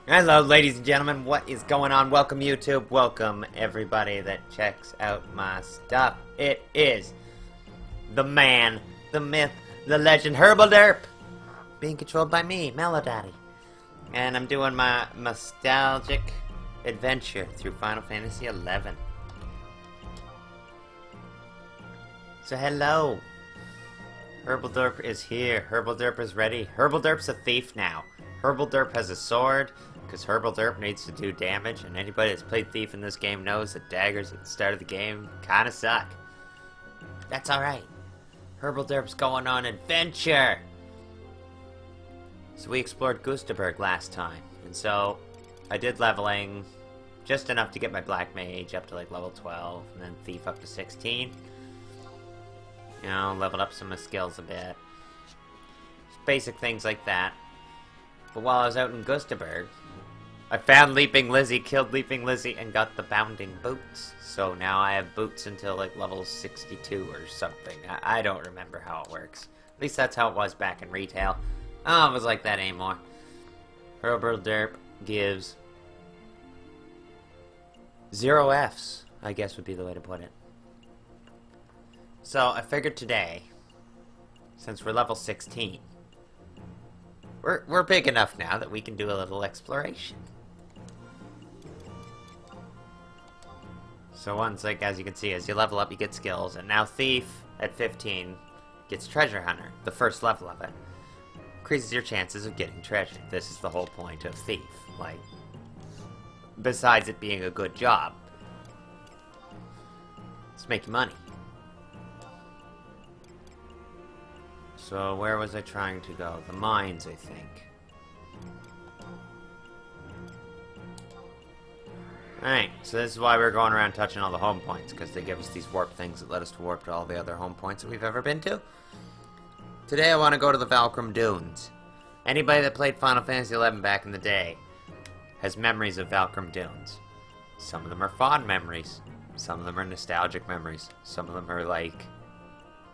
Hello, ladies and gentlemen. What is going on? Welcome, YouTube. Welcome, everybody that checks out my stuff. It is the man, the myth, the legend, Hurblederp, being controlled by me, Melodaddy. And I'm doing my nostalgic adventure through Final Fantasy XI. So, hello. Hurblederp is here. Hurblederp is ready. Hurblederp's a thief now. Hurblederp has a sword, because Hurblederp needs to do damage, and anybody that's played Thief in this game knows that daggers at the start of the game kinda suck. That's alright. Hurblederp's going on adventure! So we explored Gustaberg last time, and so I did leveling just enough to get my Black Mage up to like level 12, and then Thief up to 16. You know, leveled up some of my skills a bit. Just basic things like that. But while I was out in Gustaberg, I found Leaping Lizzie, killed Leaping Lizzie, and got the Bounding Boots. So now I have boots until like level 62 or something. I don't remember how it works. At least that's how it was back in retail. Oh, it was like that anymore. Hurblederp gives 0 Fs, I guess would be the way to put it. So I figured today, since we're level 16, we're big enough now that we can do a little exploration. So once, like, as you can see, as you level up, you get skills, and now Thief, at 15, gets Treasure Hunter, the first level of it. Increases your chances of getting treasure. This is the whole point of Thief, like, besides it being a good job. It's making money. So, where was I trying to go? The mines, I think. Alright, so this is why we're going around touching all the home points, because they give us these warp things that let us to warp to all the other home points that we've ever been to. Today I want to go to the Valkrum Dunes. Anybody that played Final Fantasy XI back in the day has memories of Valkrum Dunes. Some of them are fond memories. Some of them are nostalgic memories. Some of them are like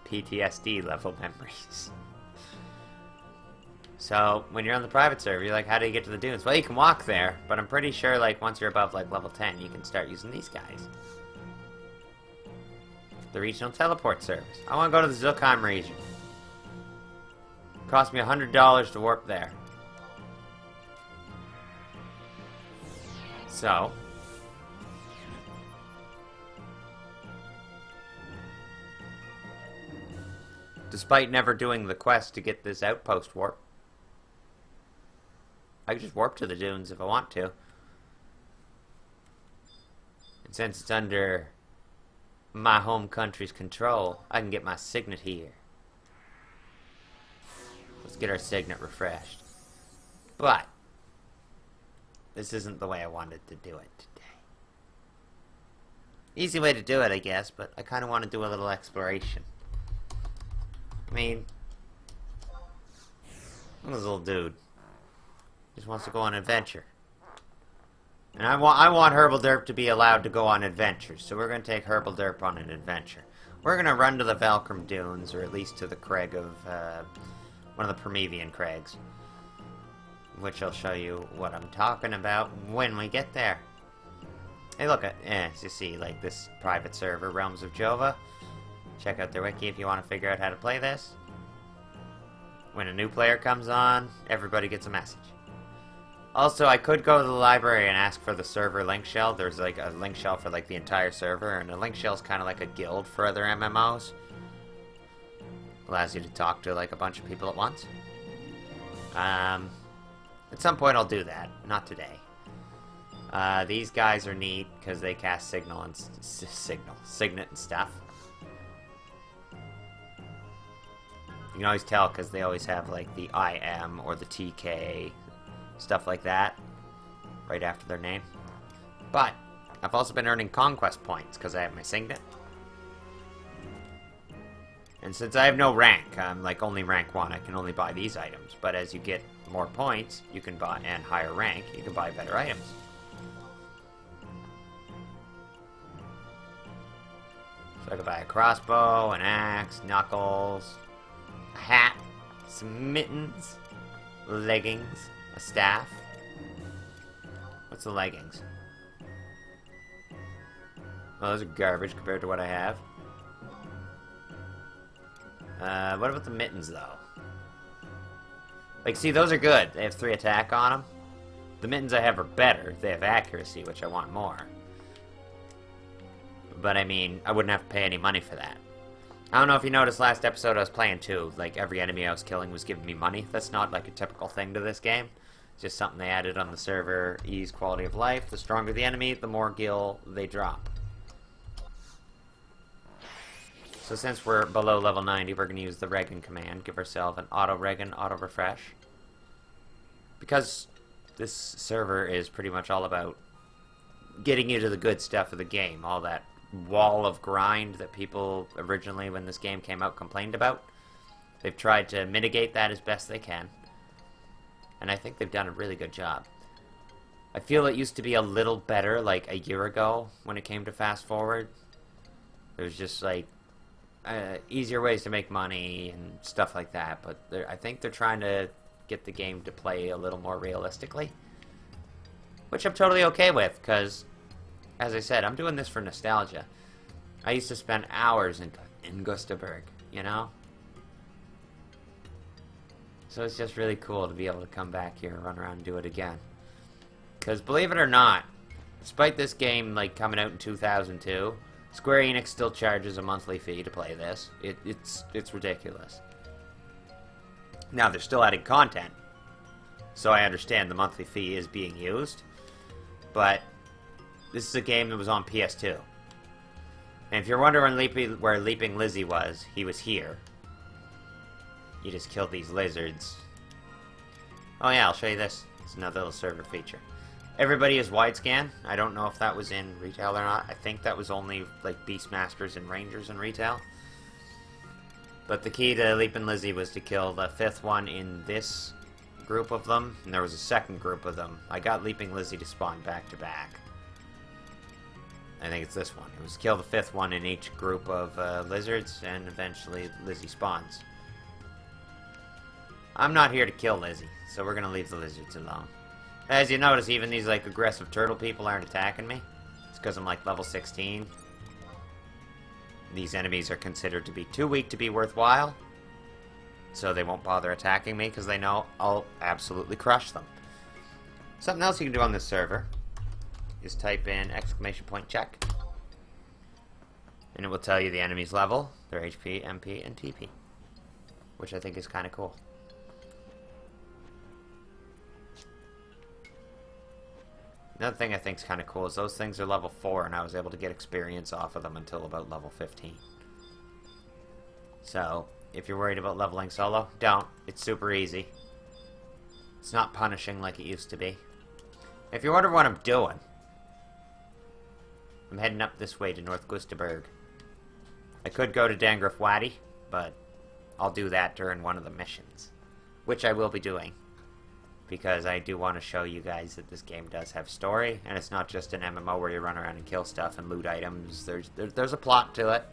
PTSD level memories. So, when you're on the private server, you're like, how do you get to the dunes? Well, you can walk there, but I'm pretty sure, like, once you're above, like, level 10, you can start using these guys. The regional teleport service. I want to go to the Zulkheim region. It cost me $100 to warp there. So, despite never doing the quest to get this outpost warp, I can just warp to the dunes if I want to. And since it's under my home country's control, I can get my signet here. Let's get our signet refreshed. But this isn't the way I wanted to do it today. Easy way to do it, I guess, but I kind of want to do a little exploration. I mean, look at this little dude. Just wants to go on an adventure. And I want Hurblederp to be allowed to go on adventures, so we're going to take Hurblederp on an adventure. We're going to run to the Valkrum Dunes, or at least to the Crag of, one of the Promethean Crags. Which I'll show you what I'm talking about when we get there. Hey, look, as you see, like this private server, Realms of Jova. Check out their wiki if you want to figure out how to play this. When a new player comes on, everybody gets a message. Also, I could go to the library and ask for the server link shell. There's like a link shell for like the entire server, and a link shell is kind of like a guild for other MMOs. Allows you to talk to like a bunch of people at once. At some point I'll do that. Not today. These guys are neat because they cast Signet and stuff. You can always tell because they always have like the IM or the TK, stuff like that, right after their name. But I've also been earning conquest points because I have my signet. And since I have no rank, I'm like only rank 1, I can only buy these items. But as you get more points, you can buy, and higher rank, you can buy better items. So I could buy a crossbow, an axe, knuckles, a hat, some mittens, leggings, a staff. What's the leggings? Well, those are garbage compared to what I have. What about the mittens, though? Like, see, those are good. They have 3 attack on them. The mittens I have are better. They have accuracy, which I want more. But, I mean, I wouldn't have to pay any money for that. I don't know if you noticed last episode I was playing, too. Like, every enemy I was killing was giving me money. That's not, like, a typical thing to this game. It's just something they added on the server. Ease quality of life. The stronger the enemy, the more gil they drop. So since we're below level 90, we're going to use the Regen command. Give ourselves an auto-Regen, auto-refresh. Because this server is pretty much all about getting you to the good stuff of the game. All that wall of grind that people originally, when this game came out, complained about. They've tried to mitigate that as best they can. And I think they've done a really good job. I feel it used to be a little better, like, a year ago, when it came to fast forward. There's just, like, easier ways to make money and stuff like that, but I think they're trying to get the game to play a little more realistically, which I'm totally okay with, because, as I said, I'm doing this for nostalgia. I used to spend hours in Gustaberg, you know? So it's just really cool to be able to come back here and run around and do it again. Because, believe it or not, despite this game, like, coming out in 2002, Square Enix still charges a monthly fee to play this. It's ridiculous. Now, they're still adding content, so I understand the monthly fee is being used, but this is a game that was on PS2. And if you're wondering where Leaping Lizzie was, he was here. You just killed these lizards. Oh yeah, I'll show you this. It's another little server feature. Everybody is wide scan. I don't know if that was in retail or not. I think that was only like Beastmasters and Rangers in retail. But the key to Leapin' Lizzie was to kill the 5th one in this group of them, and there was a second group of them. I got Leaping Lizzie to spawn back to back. I think it's this one. It was kill the 5th one in each group of lizards, and eventually Lizzie spawns. I'm not here to kill Lizzie, so we're gonna leave the lizards alone. As you notice, even these, like, aggressive turtle people aren't attacking me. It's because I'm, like, level 16. These enemies are considered to be too weak to be worthwhile. So they won't bother attacking me, because they know I'll absolutely crush them. Something else you can do on this server is type in !check. And it will tell you the enemy's level, their HP, MP, and TP. Which I think is kind of cool. Another thing I think is kind of cool is those things are level 4, and I was able to get experience off of them until about level 15. So, if you're worried about leveling solo, don't. It's super easy. It's not punishing like it used to be. If you're wondering what I'm doing, I'm heading up this way to North Gustaberg. I could go to Dangrif Wadi, but I'll do that during one of the missions, which I will be doing. Because I do want to show you guys that this game does have story, and it's not just an MMO where you run around and kill stuff and loot items. There's a plot to it,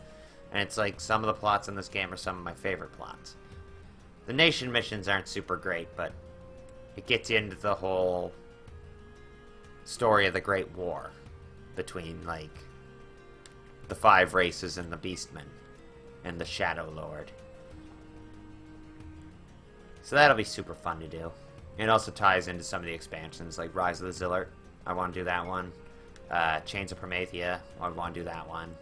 and it's like some of the plots in this game are some of my favorite plots. The nation missions aren't super great, but it gets you into the whole story of the Great War between, like, the 5 races and the Beastmen and the Shadow Lord. So that'll be super fun to do. It also ties into some of the expansions, like Rise of the Zillert. I want to do that one. Chains of Prometheia. I want to do that one.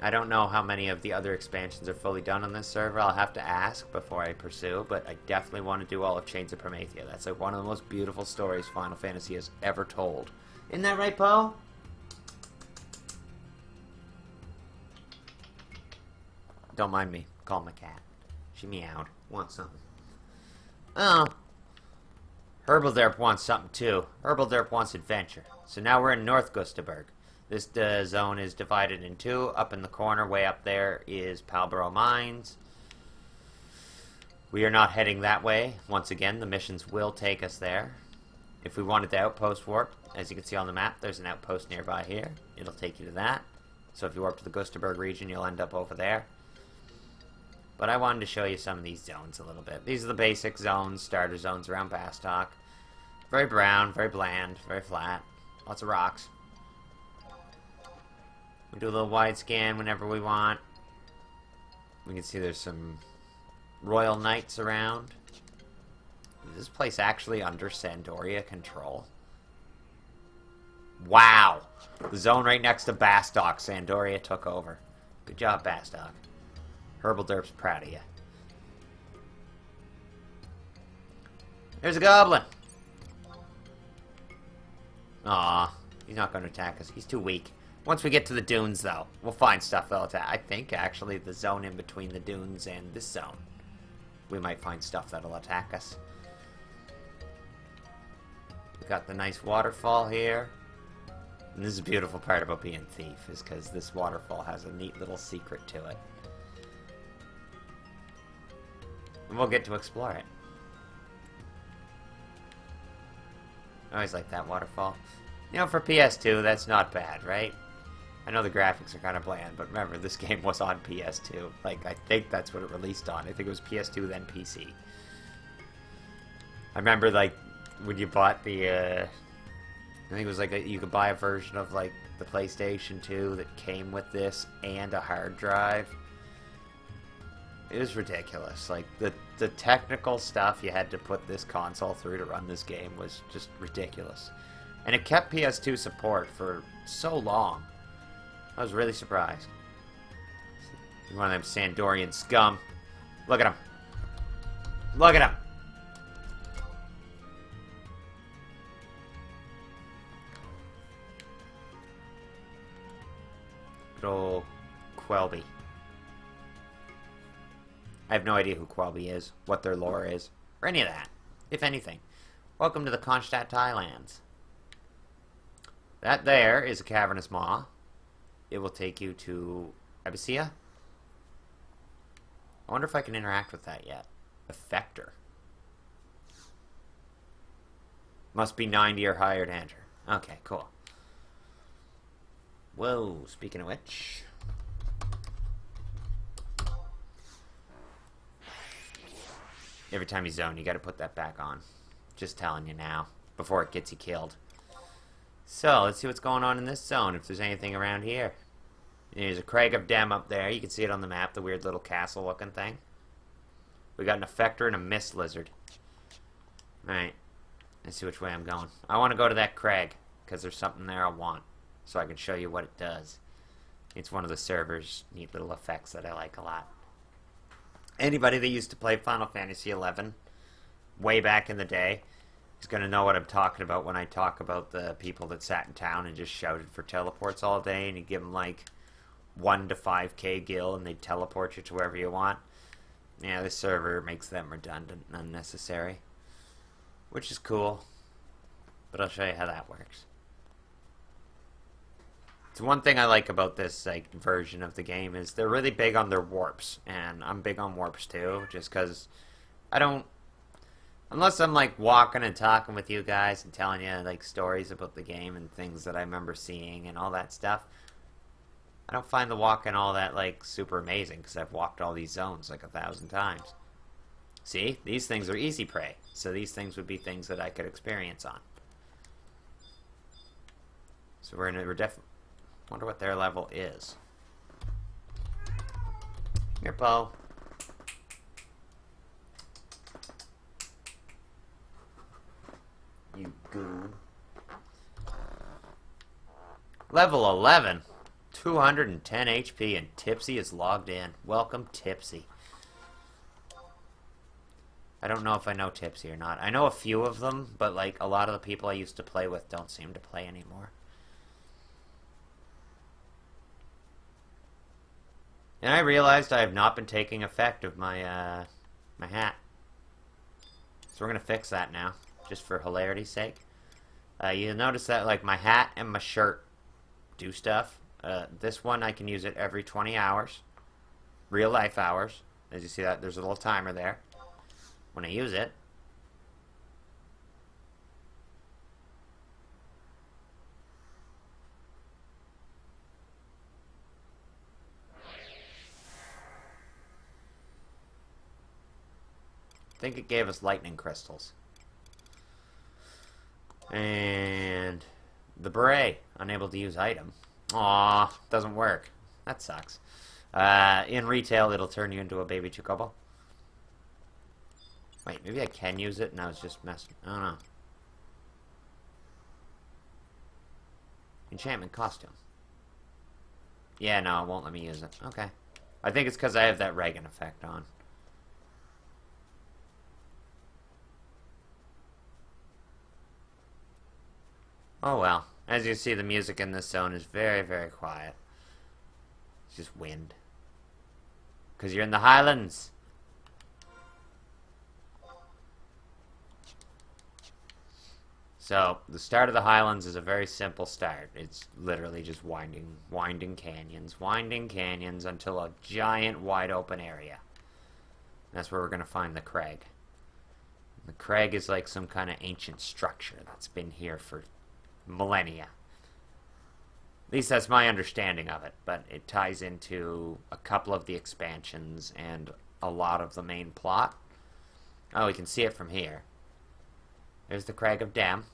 I don't know how many of the other expansions are fully done on this server. I'll have to ask before I pursue, but I definitely want to do all of Chains of Prometheia. That's like one of the most beautiful stories Final Fantasy has ever told. Isn't that right, Poe? Don't mind me. Call my cat. She meowed. Wants something. Oh. Hurblederp wants something too. Hurblederp wants adventure. So now we're in North Gustaberg. This zone is divided in 2. Up in the corner, way up there, is Palborough Mines. We are not heading that way. Once again, the missions will take us there. If we wanted the outpost warp, as you can see on the map, there's an outpost nearby here. It'll take you to that. So if you warp to the Gustaberg region, you'll end up over there. But I wanted to show you some of these zones a little bit. These are the basic zones, starter zones around Bastok. Very brown, very bland, very flat. Lots of rocks. We do a little wide scan whenever we want. We can see there's some royal knights around. Is this place actually under Sandoria control? Wow! The zone right next to Bastok, Sandoria took over. Good job, Bastok. Hurblederp's proud of you. There's a goblin! Aw, he's not going to attack us. He's too weak. Once we get to the dunes, though, we'll find stuff that'll attack. I think, actually, the zone in between the dunes and this zone, we might find stuff that'll attack us. We got the nice waterfall here. And this is a beautiful part about being Thief, is because this waterfall has a neat little secret to it. And we'll get to explore it. I always like that waterfall. You know, for PS2, that's not bad, right? I know the graphics are kind of bland, but remember, this game was on PS2. Like, I think that's what it released on. I think it was PS2, then PC. I remember, like, when you bought the, I think it was like, you could buy a version of, like, the PlayStation 2 that came with this and a hard drive. It was ridiculous. Like, the technical stuff you had to put this console through to run this game was just ridiculous. And it kept PS2 support for so long. I was really surprised. One of them Sandorian scum. Look at him. Look at him. Good old Quelby. I have no idea who Quelby is, what their lore is, or any of that, if anything. Welcome to the Kronstadt Highlands. That there is a cavernous maw. It will take you to Abyssia. I wonder if I can interact with that yet. Effector. Must be 90 or higher to enter. Okay, cool. Whoa, speaking of which... Every time you zone, you gotta put that back on. Just telling you now, before it gets you killed. So, let's see what's going on in this zone, if there's anything around here. There's a Crag of Dem up there. You can see it on the map, the weird little castle-looking thing. We got an Effector and a Mist Lizard. Alright, let's see which way I'm going. I want to go to that crag, because there's something there I want, so I can show you what it does. It's one of the server's neat little effects that I like a lot. Anybody that used to play Final Fantasy XI way back in the day is going to know what I'm talking about when I talk about the people that sat in town and just shouted for teleports all day, and you give them like 1 to 5k gil and they teleport you to wherever you want. Yeah, this server makes them redundant and unnecessary, which is cool, but I'll show you how that works. So one thing I like about this like version of the game is they're really big on their warps, and I'm big on warps too, just because I don't, unless I'm like walking and talking with you guys and telling you like stories about the game and things that I remember seeing and all that stuff, I don't find the walking all that like super amazing, because I've walked all these zones like 1,000 times. See, these things are easy prey, so these things would be things that I could experience on. So we're definitely, wonder what their level is. Here, Poe. You goob. Level 11. 210 HP and Tipsy is logged in. Welcome, Tipsy. I don't know if I know Tipsy or not. I know a few of them, but like a lot of the people I used to play with don't seem to play anymore. And I realized I have not been taking effect of my my hat. So we're gonna fix that now, just for hilarity's sake. You'll notice that like my hat and my shirt do stuff. This one I can use it every 20 hours. Real life hours. As you see that, there's a little timer there. When I use it, I think it gave us lightning crystals. And the beret, unable to use item. Aw, doesn't work. That sucks. In retail, it'll turn you into a baby chocobo. Wait, maybe I can use it and I was just messing. I don't know. Enchantment costume. Yeah, no, it won't let me use it. Okay. I think it's because I have that Reagan effect on. Oh well. As you see, the music in this zone is very, very quiet. It's just wind. Because you're in the Highlands. So, the start of the Highlands is a very simple start. It's literally just winding canyons until a giant wide open area. That's where we're going to find the Crag. The Crag is like some kind of ancient structure that's been here for millennia. At least that's my understanding of it, but it ties into a couple of the expansions and a lot of the main plot. Oh, we can see it from here. There's the Crag of Dem.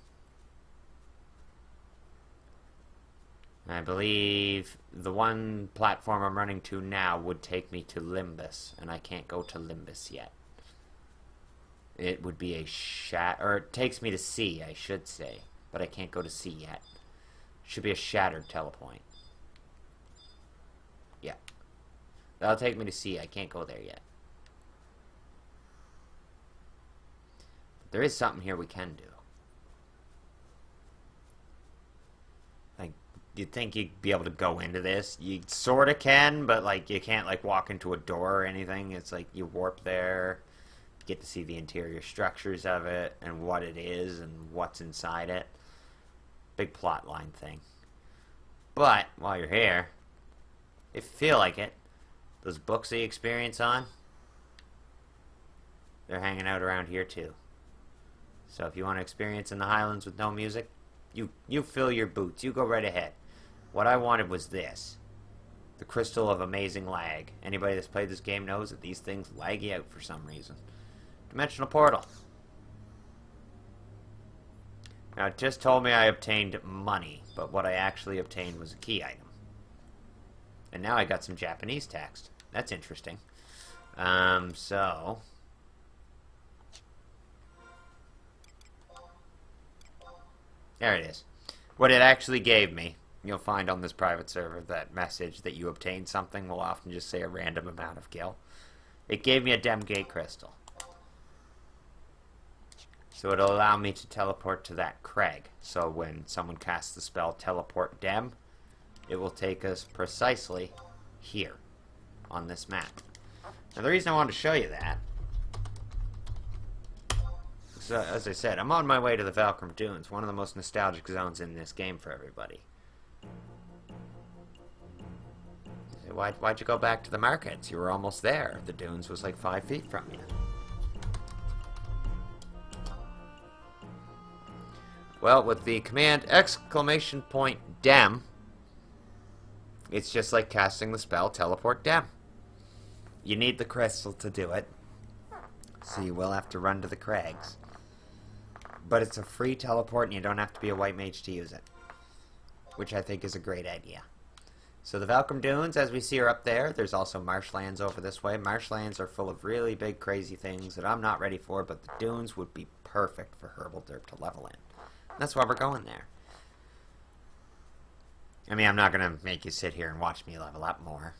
I believe the one platform I'm running to now would take me to Limbus, and I can't go to Limbus yet. It would be a or it takes me to sea, I should say, but I can't go to sea yet. It should be a shattered telepoint. Yeah. That'll take me to sea, I can't go there yet. But there is something here we can do. Like, you'd think you'd be able to go into this. You sorta can, but like you can't like walk into a door or anything. It's like you warp there, get to see the interior structures of it and what it is and what's inside it. Big plot line thing. But while you're here, if you feel like it, those books that you experience on, they're hanging out around here too. So if you want to experience in the Highlands with no music, you fill your boots. You go right ahead. What I wanted was this. The Crystal of Amazing Lag. Anybody that's played this game knows that these things lag you out for some reason. Dimensional portal. Now, it just told me I obtained money, but what I actually obtained was a key item. And now I got some Japanese text. That's interesting. So... there it is. What it actually gave me, you'll find on this private server, that message that you obtained something will often just say a random amount of gil. It gave me a Dem Gate Crystal. So it'll allow me to teleport to that Crag. So when someone casts the spell Teleport Dem, it will take us precisely here on this map. Now the reason I wanted to show you that, so as I said, I'm on my way to the Valkrum Dunes, one of the most nostalgic zones in this game for everybody. Why'd you go back to the markets? You were almost there. The dunes was like 5 feet from you. Well, with the command !Dem, it's just like casting the spell Teleport Dem. You need the crystal to do it, so you will have to run to the crags. But it's a free teleport and you don't have to be a white mage to use it, which I think is a great idea. So the Valkrum Dunes, as we see, are up there. There's also marshlands over this way. Marshlands are full of really big, crazy things that I'm not ready for, but the dunes would be perfect for Hurblederp to level in. That's why we're going there. I mean, I'm not going to make you sit here and watch me level up more.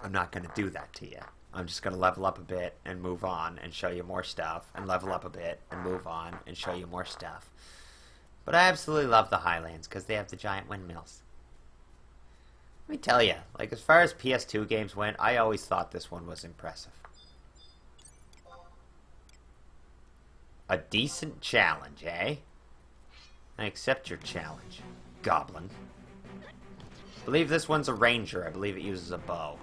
I'm not going to do that to you. I'm just going to level up a bit and move on and show you more stuff, and level up a bit and move on and show you more stuff. But I absolutely love the Highlands because they have the giant windmills. Let me tell you, like, as far as PS2 games went, I always thought this one was impressive. A decent challenge, eh? I accept your challenge, goblin. I believe this one's a ranger. I believe it uses a bow.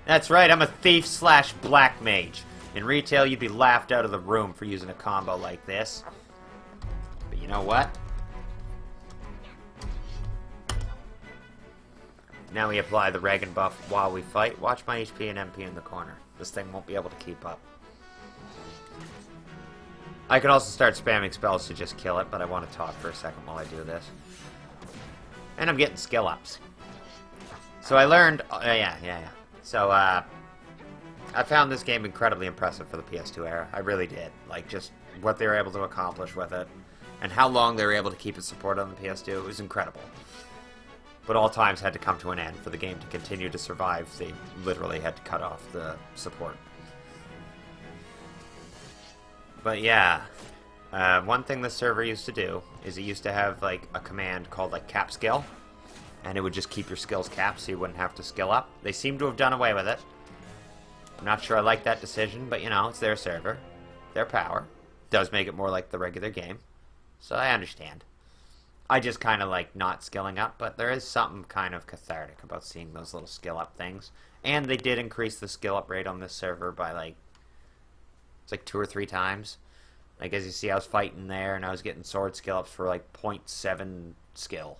That's right, I'm a thief/black mage. In retail, you'd be laughed out of the room for using a combo like this. But you know what? Now we apply the Reagan buff while we fight. Watch my HP and MP in the corner. This thing won't be able to keep up. I could also start spamming spells to just kill it, but I want to talk for a second while I do this. And I'm getting skill ups. So I learned... yeah. So, I found this game incredibly impressive for the PS2 era. I really did. Like, just what they were able to accomplish with it. And how long they were able to keep it supported on the PS2. It was incredible. But all times had to come to an end. For the game to continue to survive, they literally had to cut off the support. But yeah, one thing the server used to do is it used to have like a command called like cap skill, and it would just keep your skills capped so you wouldn't have to skill up. They seem to have done away with it. I'm not sure I like that decision, but you know, it's their server, their power. Does make it more like the regular game, so I understand. I just kind of like not skilling up, but there is something kind of cathartic about seeing those little skill up things. And they did increase the skill up rate on this server by like, it's like 2 or 3 times. Like, as you see, I was fighting there, and I was getting sword skill ups for, like, 0.7 skill.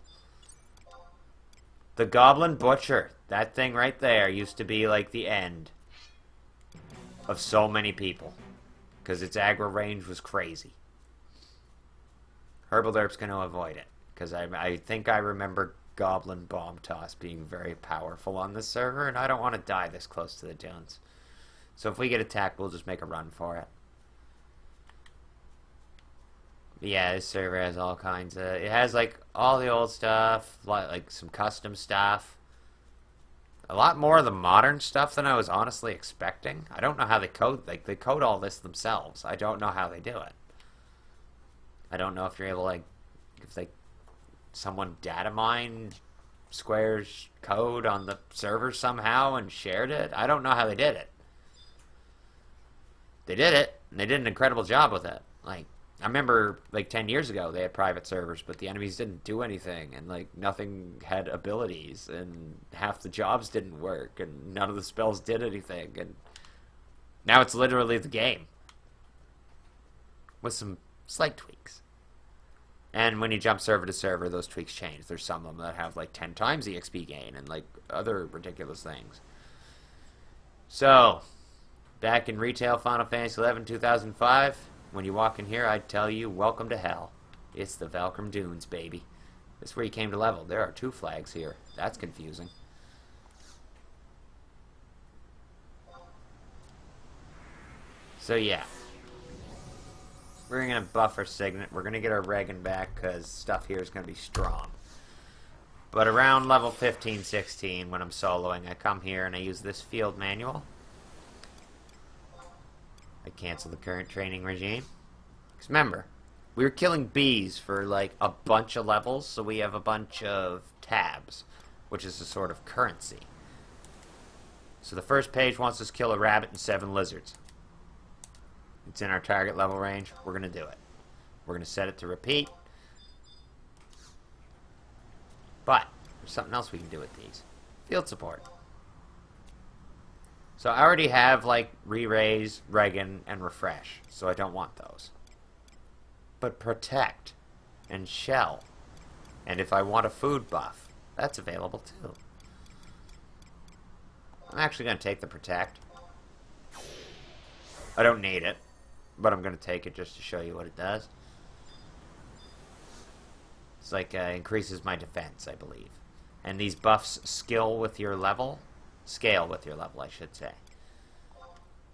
The Goblin Butcher. That thing right there used to be, like, the end of so many people. Because its aggro range was crazy. Hurblederp's going to avoid it. Because I think I remember Goblin Bomb Toss being very powerful on this server, and I don't want to die this close to the dunes. So if we get attacked, we'll just make a run for it. But yeah, this server has all kinds of... It has, like, all the old stuff, like some custom stuff. A lot more of the modern stuff than I was honestly expecting. I don't know how they code... Like, they code all this themselves. I don't know how they do it. I don't know if you're able, like... If, like, someone data mined Square's code on the server somehow and shared it. I don't know how they did it. They did it, and they did an incredible job with it. Like, I remember, like, 10 years ago, they had private servers, but the enemies didn't do anything, and, like, nothing had abilities, and half the jobs didn't work, and none of the spells did anything, and now it's literally the game. With some slight tweaks. And when you jump server to server, those tweaks change. There's some of them that have, like, 10 times the XP gain, and, like, other ridiculous things. So... Back in retail Final Fantasy XI 2005, when you walk in here, I'd tell you, welcome to hell. It's the Valkrum Dunes, baby. This is where you came to level. There are 2 flags here. That's confusing. So yeah. We're going to buff our Signet. We're going to get our Regan back, because stuff here is going to be strong. But around level 15, 16, when I'm soloing, I come here and I use this field manual. I cancel the current training regime. Because remember, we were killing bees for like a bunch of levels, so we have a bunch of tabs, which is a sort of currency. So the first page wants us to kill a rabbit and 7 lizards. It's in our target level range. We're going to do it. We're going to set it to repeat. But there's something else we can do with these. Field support. So I already have, like, re-raise, Regan, and refresh, so I don't want those. But protect and shell. And if I want a food buff, that's available too. I'm actually going to take the protect. I don't need it, but I'm going to take it just to show you what it does. It's like, increases my defense, I believe. And these buffs scale with your level, I should say.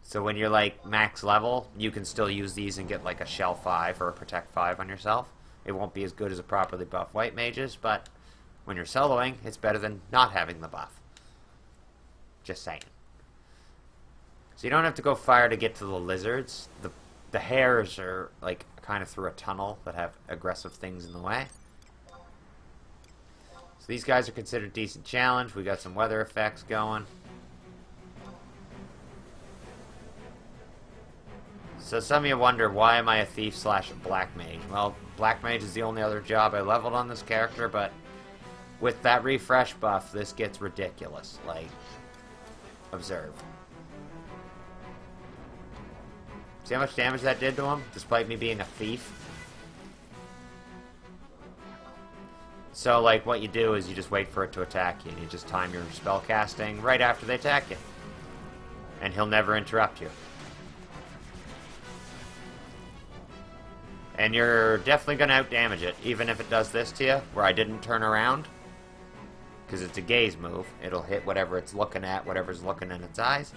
So when you're like max level, you can still use these and get like a shell 5 or a protect 5 on yourself. It won't be as good as a properly buffed white mages, but when you're soloing, it's better than not having the buff. Just saying. So you don't have to go fire to get to the lizards. The hares are like kind of through a tunnel that have aggressive things in the way. So these guys are considered decent challenge. We got some weather effects going. So some of you wonder, why am I a thief / black mage? Well, black mage is the only other job I leveled on this character, but with that refresh buff, this gets ridiculous. Like, observe. See how much damage that did to him, despite me being a thief? So, like, what you do is you just wait for it to attack you, and you just time your spell casting right after they attack you. And he'll never interrupt you. And you're definitely going to outdamage it, even if it does this to you, where I didn't turn around. Because it's a gaze move. It'll hit whatever it's looking at, whatever's looking in its eyes.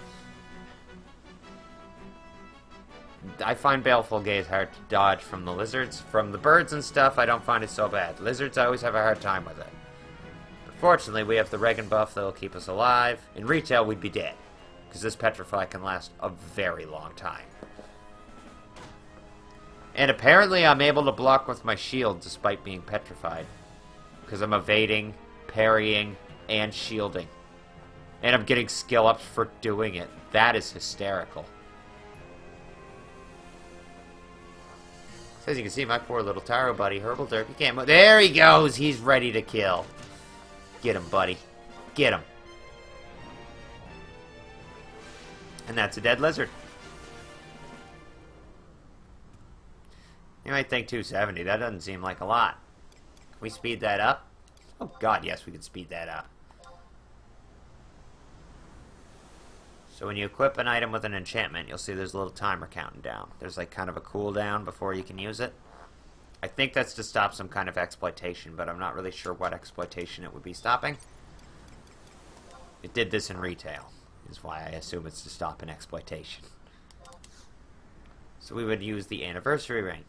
I find Baleful Gaze hard to dodge from the lizards. From the birds and stuff, I don't find it so bad. Lizards, I always have a hard time with it. But fortunately, we have the Regan buff that'll keep us alive. In retail, we'd be dead. Because this Petrify can last a very long time. And apparently I'm able to block with my shield despite being petrified. Because I'm evading, parrying, and shielding. And I'm getting skill ups for doing it. That is hysterical. So as you can see, my poor little Taro buddy, Hurblederp, he can't move. There he goes! He's ready to kill. Get him, buddy. Get him. And that's a dead lizard. You might think 270. That doesn't seem like a lot. Can we speed that up? Oh god, yes, we can speed that up. So when you equip an item with an enchantment, you'll see there's a little timer counting down. There's like kind of a cooldown before you can use it. I think that's to stop some kind of exploitation, but I'm not really sure what exploitation it would be stopping. It did this in retail, is why I assume it's to stop an exploitation. So we would use the anniversary ring.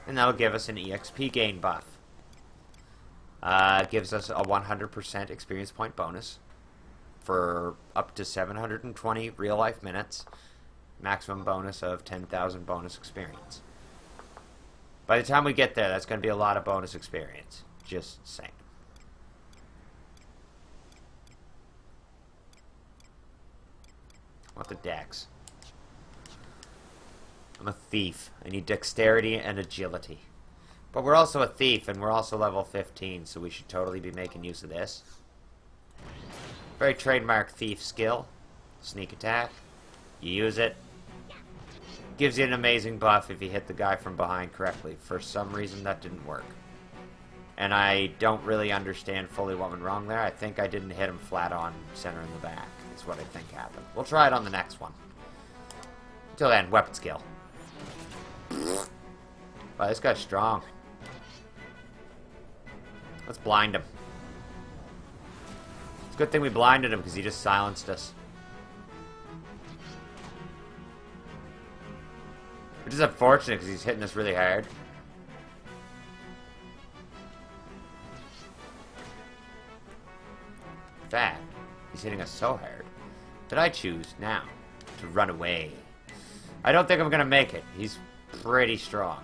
And that'll give us an EXP gain buff. Gives us a 100% experience point bonus for up to 720 real-life minutes. Maximum bonus of 10,000 bonus experience. By the time we get there, that's going to be a lot of bonus experience. Just saying. What the dex? I'm a thief. I need dexterity and agility. But we're also a thief, and we're also level 15, so we should totally be making use of this. Very trademark thief skill. Sneak attack. You use it. Gives you an amazing buff if you hit the guy from behind correctly. For some reason, that didn't work. And I don't really understand fully what went wrong there. I think I didn't hit him flat on center in the back. Is what I think happened. We'll try it on the next one. Until then, weapon skill. Wow, this guy's strong. Let's blind him. It's a good thing we blinded him because he just silenced us. Which is unfortunate because he's hitting us really hard. In fact, he's hitting us so hard that I choose now to run away. I don't think I'm going to make it. He's pretty strong.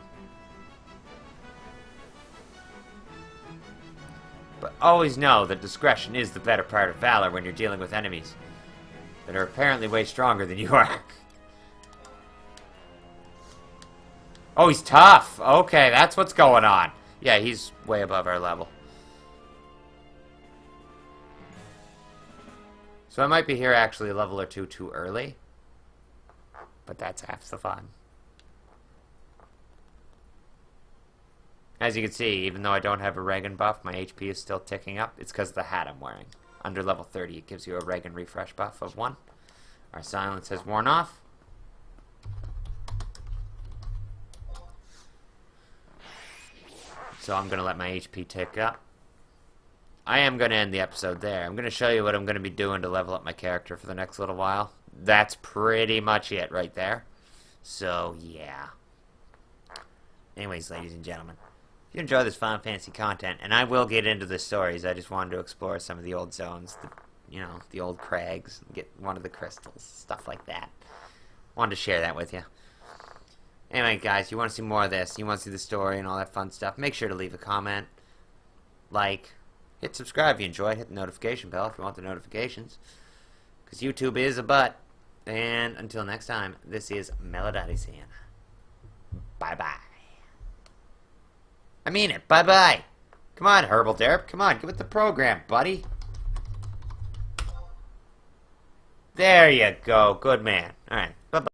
But always know that discretion is the better part of valor when you're dealing with enemies that are apparently way stronger than you are. Oh, he's tough. Okay, that's what's going on. Yeah, he's way above our level. So I might be here actually a level or two too early. But that's half the fun. As you can see, even though I don't have a Regan buff, my HP is still ticking up. It's because of the hat I'm wearing. Under level 30, it gives you a Regan refresh buff of 1. Our silence has worn off. So I'm going to let my HP tick up. I am going to end the episode there. I'm going to show you what I'm going to be doing to level up my character for the next little while. That's pretty much it right there. So, yeah. Anyways, ladies and gentlemen, if you enjoy this Final Fantasy content, and I will get into the stories, I just wanted to explore some of the old zones, the old crags, get one of the crystals, stuff like that. Wanted to share that with you. Anyway, guys, you want to see more of this, you want to see the story and all that fun stuff, make sure to leave a comment, like, hit subscribe if you enjoyed, hit the notification bell if you want the notifications, because YouTube is a butt. And until next time, this is Melodati saying, bye-bye. I mean it, bye-bye. Come on, Hurblederp, come on, get with the program, buddy. There you go, good man. Alright, bye-bye.